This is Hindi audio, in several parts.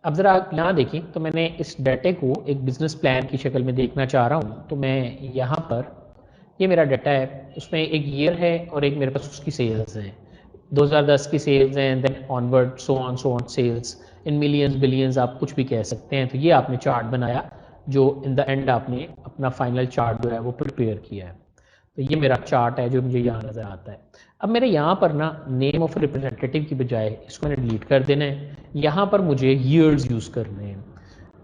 अब ज़रा आप यहाँ देखें, तो मैंने इस डाटे को एक बिज़नेस प्लान की शक्ल में देखना चाह रहा हूँ। तो मैं यहाँ पर, ये मेरा डाटा है, उसमें एक ईयर है और एक मेरे पास उसकी सेल्स हैं। 2010 की सेल्स हैं, then onward so on sales in millions billions, आप कुछ भी कह सकते हैं। तो ये आपने चार्ट बनाया, जो इन द एंड आपने अपना फाइनल चार्ट जो है वो प्रिपेयर किया है। तो ये मेरा चार्ट है जो मुझे यहाँ नज़र आता है। अब मेरे यहाँ पर ना नेम ऑफ रिप्रेजेंटेटिव की बजाय इसको मैंने डिलीट कर देना है। यहाँ पर मुझे ईयर्स यूज़ करने हैं।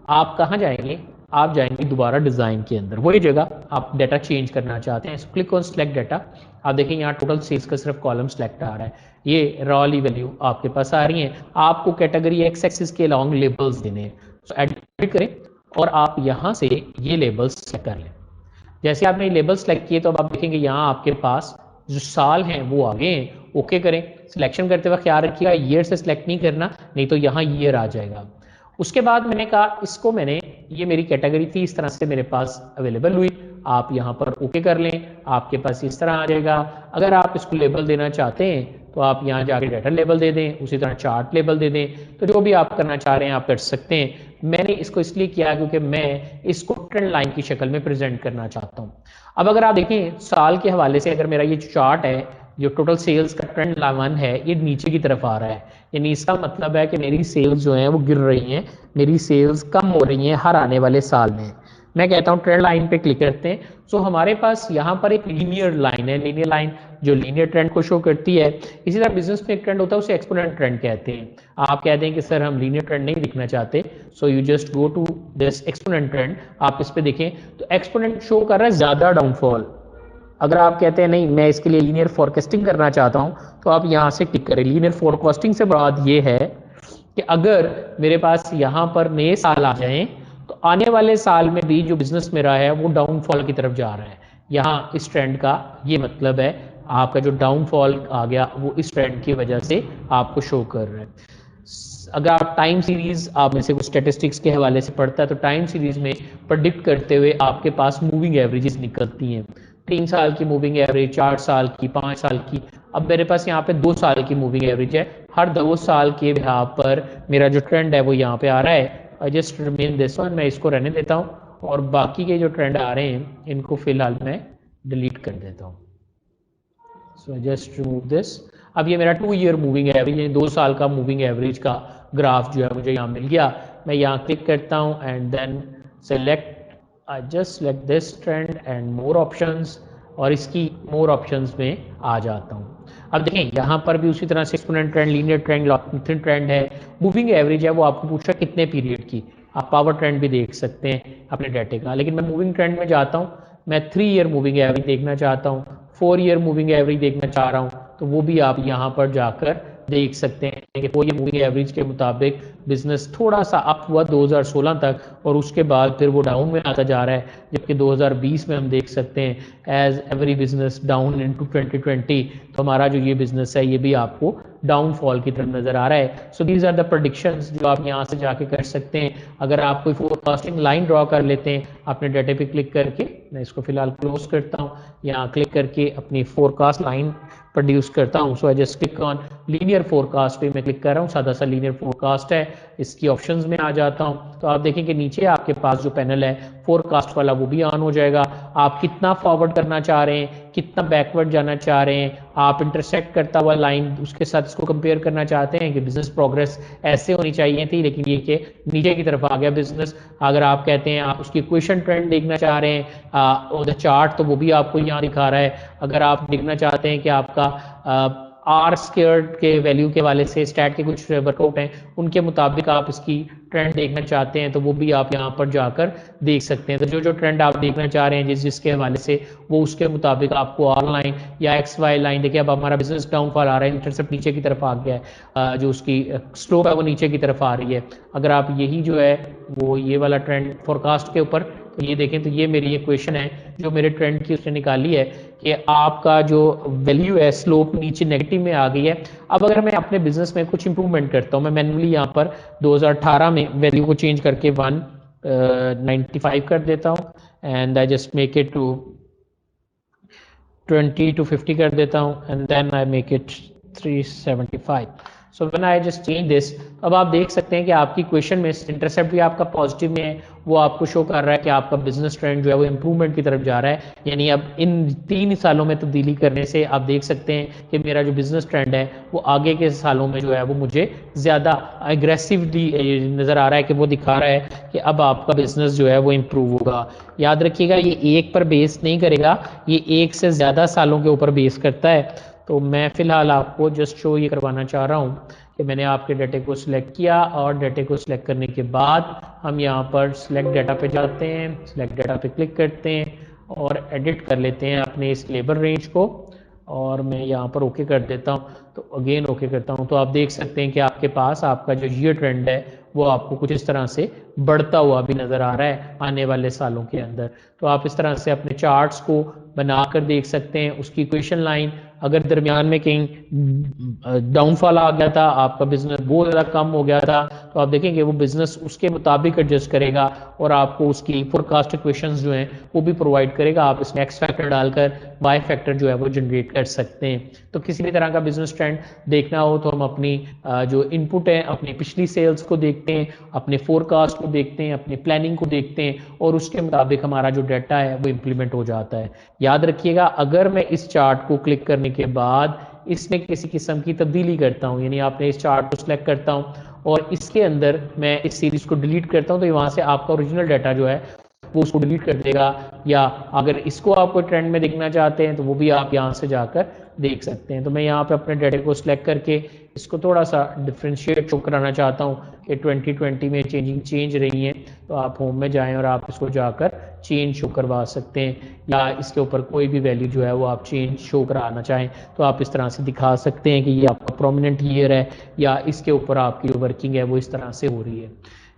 आप कहाँ जाएंगे? आप जाएंगे दोबारा डिज़ाइन के अंदर, वही जगह आप डाटा चेंज करना चाहते हैं। Click on select data. आप देखेंगे यहाँ टोटल सेल्स का सिर्फ कॉलम सेलेक्ट आ रहा है। ये रॉ वाली वैल्यू आपके पास आ रही है। आपको कैटेगरी एक्स एक्सिस के लॉन्ग लेबल्स देने हैं। तो एडिट करें और आप यहाँ से ये लेबल्स सेलेक्ट कर लें। जैसे आपने ये लेबल सेलेक्ट किए तो अब आप देखेंगे यहाँ आपके पास जो साल हैं वो आगे हैं। ओके करें। सिलेक्शन करते वक्त ख्याल रखिएगा ईयर से सिलेक्ट नहीं करना, नहीं तो यहाँ ईयर आ जाएगा। उसके बाद मैंने कहा इसको मैंने, ये मेरी कैटेगरी थी, इस तरह से मेरे पास अवेलेबल हुई। आप यहाँ पर ओके कर लें, आपके पास इस तरह आ जाएगा। अगर आप इसको लेबल देना चाहते हैं तो आप यहाँ जाके डाटा लेबल दे दें, उसी तरह चार्ट लेबल दे दें। तो जो भी आप करना चाह रहे हैं आप कर सकते हैं। मैंने इसको इसलिए किया क्योंकि मैं इसको ट्रेंड लाइन की शक्ल में प्रेजेंट करना चाहता हूँ। अब अगर आप देखें साल के हवाले से, अगर मेरा ये चार्ट है, जो टोटल सेल्स का ट्रेंड लाइन है, ये नीचे की तरफ आ रहा है। यानी इसका मतलब है कि मेरी सेल्स जो हैं वो गिर रही हैं, मेरी सेल्स कम हो रही हैं हर आने वाले साल में। मैं कहता हूँ ट्रेंड लाइन पे क्लिक करते हैं। सो हमारे पास यहाँ पर एक लीनियर लाइन है, लीनियर लाइन जो लीनियर ट्रेंड को शो करती है। इसी तरह बिजनेस में एक ट्रेंड होता है, उसे एक्सपोनेंट ट्रेंड कहते हैं। आप कहते हैं कि सर हम लीनियर ट्रेंड नहीं दिखना चाहते, so you just go to this exponent trend. आप इस पे देखें तो एक्सपोनेंट शो कर रहा है ज़्यादा डाउनफॉल। अगर आप कहते हैं नहीं मैं इसके लिए लीनियर फोरकास्टिंग करना चाहता हूँ, तो आप यहाँ से टिक करें। लीनियर फोरकास्टिंग से बात ये है कि अगर मेरे पास यहाँ पर नए साल आ जाएं तो आने वाले साल में भी जो बिजनेस मेरा है वो डाउनफॉल की तरफ जा रहा है। यहाँ इस ट्रेंड का ये मतलब है, आपका जो डाउनफॉल आ गया वो इस ट्रेंड की वजह से आपको शो कर रहा है। अगर आप टाइम सीरीज, आप में से कुछ स्टेटिस्टिक्स के हवाले से पढ़ता है, तो टाइम सीरीज में प्रेडिक्ट करते हुए आपके पास मूविंग एवरेजेस निकलती हैं। 3 साल की मूविंग एवरेज, 4 साल की, 5 साल की। अब मेरे पास यहाँ पे 2 साल की मूविंग एवरेज है। हर 2 साल के यहाँ पर मेरा जो ट्रेंड है वो यहाँ पे आ रहा है। I just remain this one, मैं इसको रहने देता हूँ और बाकी के जो ट्रेंड आ रहे हैं इनको फिलहाल मैं डिलीट कर देता हूँ। So I just remove this. अब ये मेरा 2 ईयर मूविंग एवरेज, 2 साल का मूविंग एवरेज का ग्राफ जो है मुझे यहाँ मिल गया। मैं यहाँ क्लिक करता हूँ and then select, I just select this trend and more options, और इसकी मोर ऑप्शंस में आ जाता हूँ। अब देखें यहाँ पर भी उसी तरह से exponent trend, linear trend, logarithmic trend है। मूविंग एवरेज है वो आपको पूछा कितने पीरियड की। आप पावर ट्रेंड भी देख सकते हैं अपने डाटे का, लेकिन मैं मूविंग ट्रेंड में जाता हूँ। मैं 3 ईयर मूविंग एवरेज देखना चाहता हूँ, 4 ईयर मूविंग एवरेज देखना चाह रहा हूँ, तो वो भी आप यहाँ पर जाकर देख सकते हैं कि 4 ईयर मूविंग एवरेज के मुताबिक बिजनेस थोड़ा सा अप हुआ 2016 तक, और उसके बाद फिर वो डाउन में आता जा रहा है। जबकि 2020 में हम देख सकते हैं as every business down into 2020, तो हमारा जो ये बिजनेस है ये भी आपको डाउनफॉल की तरफ नजर आ रहा है। So these are the predictions जो आप यहाँ से जाके कर सकते हैं। अगर आप कोई फोरकास्टिंग लाइन ड्रॉ कर लेते हैं अपने डाटे पे क्लिक करके, मैं इसको फिलहाल क्लोज करता हूँ, यहाँ क्लिक करके अपनी फोरकास्ट लाइन प्रोड्यूस करता हूँ। So I just click on linear forecast पे मैं क्लिक कर रहा हूँ, सादा सा लीनियर फोरकास्ट है। इसकी ऑप्शंस में आ जाता हूँ तो आप देखेंगे नीचे आपके पास जो पैनल है फोरकास्ट वाला वो भी ऑन हो जाएगा। आप कितना फॉरवर्ड करना चाह रहे हैं, कितना बैकवर्ड जाना चाह रहे हैं, आप इंटरसेक्ट करता हुआ लाइन उसके साथ इसको कंपेयर करना चाहते हैं कि बिजनेस प्रोग्रेस ऐसे होनी चाहिए थी लेकिन ये कि नीचे की तरफ आ गया बिजनेस। अगर आप कहते हैं आप उसकी इक्वेशन ट्रेंड देखना चाह रहे हैं और द चार्ट, तो वो भी आपको यहाँ दिखा रहा है। अगर आप देखना चाहते हैं कि आपका आर स्क्वायर्ड के वैल्यू के वाले से स्टैट के कुछ वर्कआउट हैं उनके मुताबिक आप इसकी ट्रेंड देखना चाहते हैं, तो वो भी आप यहाँ पर जाकर देख सकते हैं। तो जो जो ट्रेंड आप देखना चाह रहे हैं जिसके हवाले से, वो उसके मुताबिक आपको आर लाइन या एक्स वाई लाइन, देखिए अब हमारा बिजनेस डाउनफॉल आ रहा है, इंटरसेप्ट नीचे की तरफ आ गया है, जो उसकी स्लोप है वो नीचे की तरफ आ रही है। अगर आप यही जो है वो ये वाला ट्रेंड फोरकास्ट के ऊपर, तो ये देखें तो ये मेरी ये क्वेश्चन है जो मेरे ट्रेंड की उसने निकाली है कि आपका जो वैल्यू है स्लोप नीचे नेगेटिव में आ गई है। अब अगर मैं अपने बिजनेस में कुछ इंप्रूवमेंट करता हूँ, मैं मैनुअली यहाँ पर 2018 में वैल्यू को चेंज करके 195 कर देता हूँ and I just make it to 20 to 50 कर देता हूँ and then I make it 375। So when I just change this, अब आप देख सकते हैं कि आपकी क्वेश्चन में इंटरसेप्ट भी आपका पॉजिटिव में है, वो आपको शो कर रहा है कि आपका बिजनेस ट्रेंड जो है वो इंप्रूवमेंट की तरफ जा रहा है। यानी अब इन 3 सालों में तब्दीली करने से आप देख सकते हैं कि मेरा जो बिजनेस ट्रेंड है वो आगे के सालों में जो है वो मुझे ज़्यादा एग्रेसिवली नज़र आ रहा है, कि वो दिखा रहा है कि अब आपका बिजनेस जो है वो इम्प्रूव होगा। याद रखिएगा ये एक पर बेस नहीं करेगा, ये एक से ज़्यादा सालों के ऊपर बेस करता है। तो मैं फ़िलहाल आपको जस्ट शो ये करवाना चाह रहा हूँ कि मैंने आपके डाटे को सिलेक्ट किया, और डाटे को सिलेक्ट करने के बाद हम यहाँ पर सिलेक्ट डाटा पे जाते हैं, सिलेक्ट डाटा पे क्लिक करते हैं और एडिट कर लेते हैं अपने इस लेबर रेंज को, और मैं यहाँ पर ओके कर देता हूँ। तो अगेन ओके करता हूँ, तो आप देख सकते हैं कि आपके पास आपका जो ईयर ट्रेंड है वो आपको कुछ इस तरह से बढ़ता हुआ भी नज़र आ रहा है आने वाले सालों के अंदर। तो आप इस तरह से अपने चार्ट्स को बनाकर देख सकते हैं। उसकी इक्वेशन लाइन अगर दरमियान में कहीं डाउनफॉल आ गया था, आपका बिजनेस बहुत ज़्यादा कम हो गया था, तो आप देखेंगे वो बिजनेस उसके मुताबिक एडजस्ट करेगा और आपको उसकी फोरकास्ट इक्वेशंस जो हैं वो भी प्रोवाइड करेगा। आप इसमें एक्स फैक्टर डालकर वाई फैक्टर जो है वो जनरेट कर सकते हैं। तो किसी भी तरह का बिजनेस ट्रेंड देखना हो तो हम अपनी जो इनपुट है, अपनी पिछली सेल्स को देखते हैं, अपने फोरकास्ट को देखते हैं, अपनी प्लानिंग को देखते हैं, और उसके मुताबिक हमारा जो डाटा है वो इम्प्लीमेंट हो जाता है। याद रखिएगा, अगर मैं इस चार्ट को क्लिक करने के बाद इसमें किसी किस्म की तब्दीली करता हूं, यानी आपने इस चार्ट को सिलेक्ट करता हूं और इसके अंदर मैं इस सीरीज को डिलीट करता हूं, तो वहां से आपका ओरिजिनल डाटा जो है वो उसको डिलीट कर देगा। या अगर इसको आप कोई ट्रेंड में देखना चाहते हैं तो वो भी आप यहाँ से जाकर देख सकते हैं। तो मैं यहाँ पे अपने डाटा को सिलेक्ट करके इसको थोड़ा सा डिफ्रेंशिएट शो कराना चाहता हूँ कि 2020 में चेंज रही है, तो आप होम में जाएं और आप इसको जाकर चेंज शो करवा सकते हैं, या इसके ऊपर कोई भी वैल्यू जो है वो आप चेंज शो कराना चाहें तो आप इस तरह से दिखा सकते हैं कि ये आपका प्रोमिनेंट ईयर है, या इसके ऊपर आपकी जो वर्किंग है वो इस तरह से हो रही है।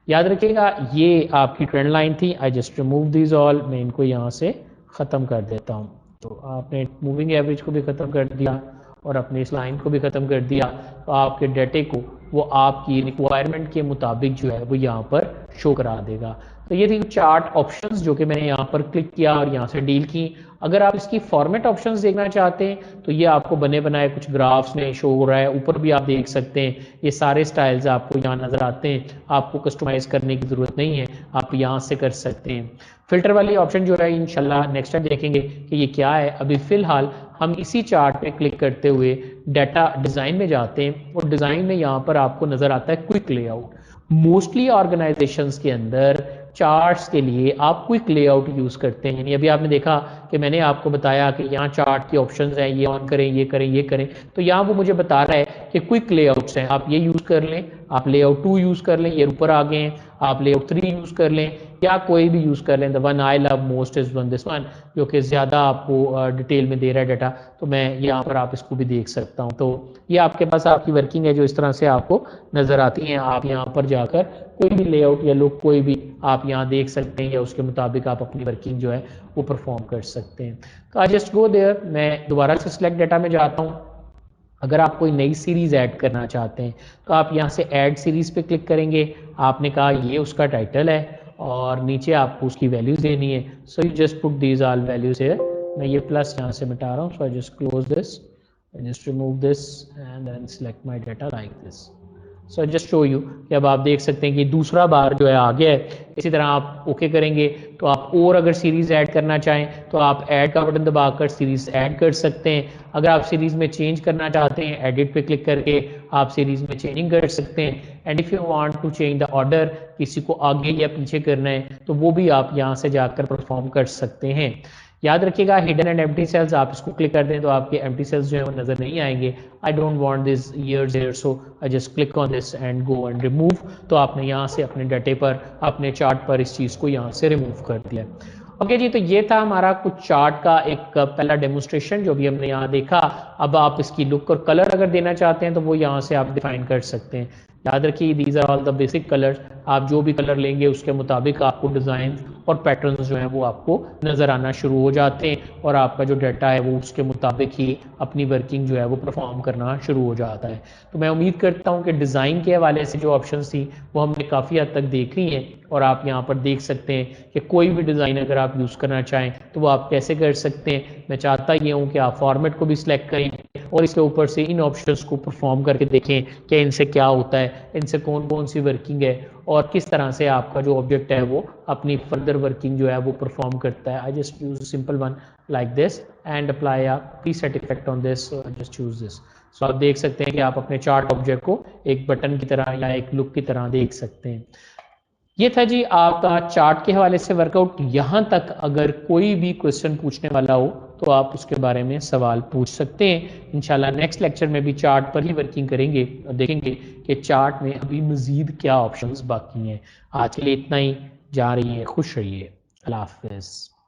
याद रखिएगा ये आपकी ट्रेंड लाइन थी। आई जस्ट रिमूव दिस ऑल, मैं इनको यहाँ से ख़त्म कर देता हूँ। तो आपने मूविंग एवरेज को भी ख़त्म कर दिया और अपनी इस लाइन को भी ख़त्म कर दिया, तो आपके डाटे को वो आपकी रिक्वायरमेंट के मुताबिक जो है वो यहाँ पर शो करा देगा। तो ये थी चार्ट ऑप्शंस जो कि मैंने यहाँ पर क्लिक किया और यहाँ से डील की। अगर आप इसकी फॉर्मेट ऑप्शंस देखना चाहते हैं तो ये आपको बने बनाए कुछ ग्राफ्स में शो हो रहा है, ऊपर भी आप देख सकते हैं ये सारे स्टाइल्स आपको यहाँ नजर आते हैं। आपको कस्टमाइज करने की जरूरत नहीं है, आप यहाँ से कर सकते हैं। फिल्टर वाली ऑप्शन जो है इंशाल्लाह नेक्स्ट टाइम देखेंगे कि ये क्या है। अभी फिलहाल हम इसी चार्ट पे क्लिक करते हुए डाटा डिजाइन में जाते हैं, और डिजाइन में यहाँ पर आपको नजर आता है क्विक लेआउट। मोस्टली ऑर्गेनाइजेशंस के अंदर चार्ट्स के लिए आप क्विक लेआउट यूज करते हैं। यानी अभी आपने देखा कि मैंने आपको बताया कि यहाँ चार्ट की ऑप्शंस हैं, ये ऑन करें, ये करें, ये करें, तो यहाँ वो मुझे बता रहा है कि क्विक लेआउट्स हैं, आप ये यूज कर लें, आप लेआउट 2 यूज कर लें, ये ऊपर आ गए हैं, आप लेआउट 3 यूज कर लें, या कोई भी यूज कर लें। The one I love most is one this one, जो कि ज्यादा आपको डिटेल में दे रहा है डाटा, तो मैं यहाँ पर आप इसको भी देख सकता हूँ। तो ये आपके पास आपकी वर्किंग है जो इस तरह से आपको नजर आती है। आप यहाँ पर जाकर कोई भी लेआउट या लुक कोई भी आप यहाँ देख सकते हैं, या उसके मुताबिक आप अपनी वर्किंग जो है वो परफॉर्म कर सकते हैं। तो आई जस्ट गो देयर, मैं दोबारा से सिलेक्ट डाटा में जाता हूँ। अगर आप कोई नई सीरीज ऐड करना चाहते हैं तो आप यहाँ से ऐड सीरीज पे क्लिक करेंगे। आपने कहा ये उसका टाइटल है और नीचे आपको उसकी वैल्यूज देनी है। So you just put these all values here. मैं ये प्लस यहाँ से मिटा रहा हूँ, so I just close this, I just remove this and then select my data like this. So just show you कि अब आप देख सकते हैं कि दूसरा बार जो है आ गया है। इसी तरह आप ओके करेंगे तो आप और अगर सीरीज ऐड करना चाहें तो आप ऐड का बटन दबाकर सीरीज ऐड कर सकते हैं। अगर आप सीरीज में चेंज करना चाहते हैं, एडिट पे क्लिक करके आप सीरीज में चेंजिंग कर सकते हैं। And if you want to change the order, किसी को आगे या पीछे करना है तो वो भी आप यहाँ से जाकर परफॉर्म कर सकते हैं। याद रखिएगा हिडन एंड एम्प्टी सेल्स, आप इसको क्लिक कर दें तो आपके एम्प्टी सेल्स जो है वो नजर नहीं आएंगे। I don't want this years here, so I just click on this and go and remove. तो आपने यहाँ से अपने डाटे पर, अपने चार्ट पर इस चीज को यहाँ से रिमूव कर दिया। ओके जी, तो ये था हमारा कुछ चार्ट का एक पहला डेमोन्स्ट्रेशन जो भी हमने यहाँ देखा। अब आप इसकी लुक और कलर अगर देना चाहते हैं तो वो यहाँ से आप डिफाइन कर सकते हैं। याद रखिए these are all the basic colours, आप जो भी कलर लेंगे उसके मुताबिक आपको डिजाइन और पैटर्न्स जो है वो आपको नजर आना शुरू हो जाते हैं, और आपका जो डाटा है वो उसके मुताबिक ही अपनी वर्किंग जो है वो परफॉर्म करना शुरू हो जाता है। तो मैं उम्मीद करता हूँ कि डिज़ाइन के हवाले से जो ऑप्शंस थी वो हमने काफ़ी हद तक देख ली हैं, और आप यहाँ पर देख सकते हैं कि कोई भी डिज़ाइन अगर आप यूज़ करना चाहें तो वो आप कैसे कर सकते हैं। मैं चाहता ये हूँ कि आप फॉर्मेट को भी सिलेक्ट करें और इसके ऊपर से इन ऑप्शंस को परफॉर्म करके देखें कि इनसे क्या होता है, इनसे कौन कौन सी वर्किंग है और किस तरह से आपका जो ऑब्जेक्ट है वो अपनी फर्दर वर्किंग जो है वो परफॉर्म करता है। I just use simple one like this and apply a preset effect on this, just choose this. So आप देख सकते हैं कि आप अपने चार्ट ऑब्जेक्ट को एक बटन की तरह या एक लुक की तरह देख सकते हैं। ये था जी आपका चार्ट के हवाले से वर्कआउट। यहाँ तक अगर कोई भी क्वेश्चन पूछने वाला हो तो आप उसके बारे में सवाल पूछ सकते हैं। इंशाल्लाह नेक्स्ट लेक्चर में भी चार्ट पर ही वर्किंग करेंगे और देखेंगे कि चार्ट में अभी मजीद क्या ऑप्शंस बाकी हैं। आज के लिए इतना ही, जा रही है, खुश रहिए, अल्लाह हाफिज़।